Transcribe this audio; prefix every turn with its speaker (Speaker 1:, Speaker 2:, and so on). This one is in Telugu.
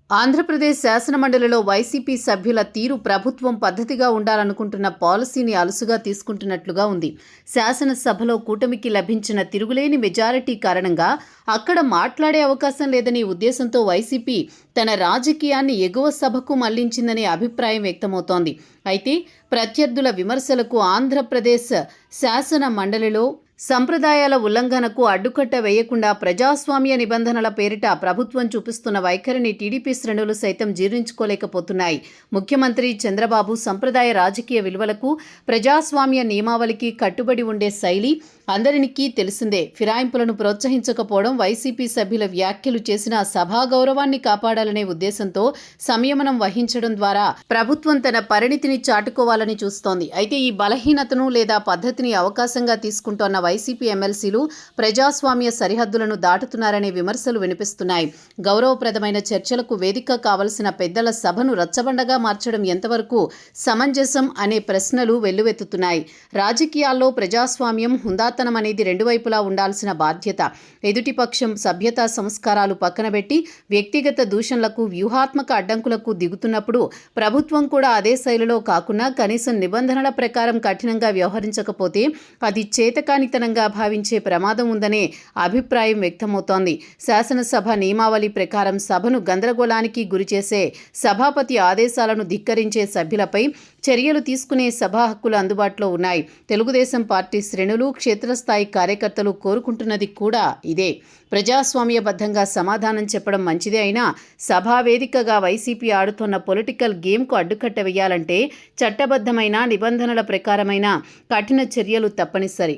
Speaker 1: ఆంధ్రప్రదేశ్ శాసనమండలిలో వైసీపీ సభ్యుల తీరు ప్రభుత్వం పద్ధతిగా ఉండాలనుకుంటున్న పాలసీని అలుసుగా తీసుకుంటున్నట్లుగా ఉంది. శాసనసభలో కూటమికి లభించిన తిరుగులేని మెజారిటీ కారణంగా అక్కడ మాట్లాడే అవకాశం లేదనే ఉద్దేశంతో వైసీపీ తన రాజకీయాన్ని ఎగువ సభకు మళ్లించిందనే అభిప్రాయం వ్యక్తమవుతోంది. అయితే ప్రత్యర్థుల విమర్శలకు ఆంధ్రప్రదేశ్ శాసన మండలిలో సంప్రదాయాల ఉల్లంఘనకు అడ్డుకట్ట వేయకుండా ప్రజాస్వామ్య నిబంధనల పేరిట ప్రభుత్వం చూపిస్తున్న వైఖరిని టీడీపీ శ్రేణులు సైతం జీర్ణించుకోలేకపోతున్నాయి. ముఖ్యమంత్రి చంద్రబాబు సంప్రదాయ రాజకీయ విలువలకు, ప్రజాస్వామ్య నియమావళికి కట్టుబడి ఉండే శైలి అందరికీ తెలిసిందే. ఫిరాయింపులను ప్రోత్సహించకపోవడం, వైసీపీ సభ్యుల వ్యాఖ్యలు చేసిన సభా గౌరవాన్ని కాపాడాలనే ఉద్దేశంతో సంయమనం వహించడం ద్వారా ప్రభుత్వం తన పరిణితిని చాటుకోవాలని చూస్తోంది. అయితే ఈ బలహీనతను లేదా పద్ధతిని అవకాశంగా తీసుకుంటోన్న వైసీపీ ఎమ్మెల్సీలు ప్రజాస్వామ్య సరిహద్దులను దాటుతున్నారనే విమర్శలు వినిపిస్తున్నాయి. గౌరవప్రదమైన చర్చలకు వేదిక కావలసిన పెద్దల సభను రచ్చబండగా మార్చడం ఎంతవరకు సమంజసం అనే ప్రశ్నలు వెల్లువెత్తుతున్నాయి. రాజకీయాల్లో ప్రజాస్వామ్యం, హుందాతనం అనేది రెండు వైపులా ఉండాల్సిన బాధ్యత. ఎదుటిపక్షం సభ్యతా సంస్కారాలు పక్కనబెట్టి వ్యక్తిగత దూషణలకు, వ్యూహాత్మక అడ్డంకులకు దిగుతున్నప్పుడు ప్రభుత్వం కూడా అదే శైలిలో కాకుండా కనీసం నిబంధనల ప్రకారం కఠినంగా వ్యవహరించకపోతే అది చేతకానితనంగా భావించే ప్రమాదం ఉందనే అభిప్రాయం వ్యక్తమవుతోంది. శాసనసభ నియమావళి ప్రకారం సభను గందరగోళానికి గురిచేసే, సభాపతి ఆదేశాలను ధిక్కరించే సభ్యులపై చర్యలు తీసుకునే సభా హక్కులు అందుబాటులో ఉన్నాయి. తెలుగుదేశం పార్టీ శ్రేణులు, క్షేత్రస్థాయి కార్యకర్తలు కోరుకుంటున్నది కూడా ఇదే. ప్రజాస్వామ్యబద్ధంగా సమాధానం చెప్పడం మంచిదే అయినా సభా వేదికగా వైసీపీ ఆడుతున్న పొలిటికల్ గేమ్కు అడ్డుకట్ట వేయాలంటే చట్టబద్ధమైన, నిబంధనల ప్రకారమైన కఠిన చర్యలు తప్పనిసరి.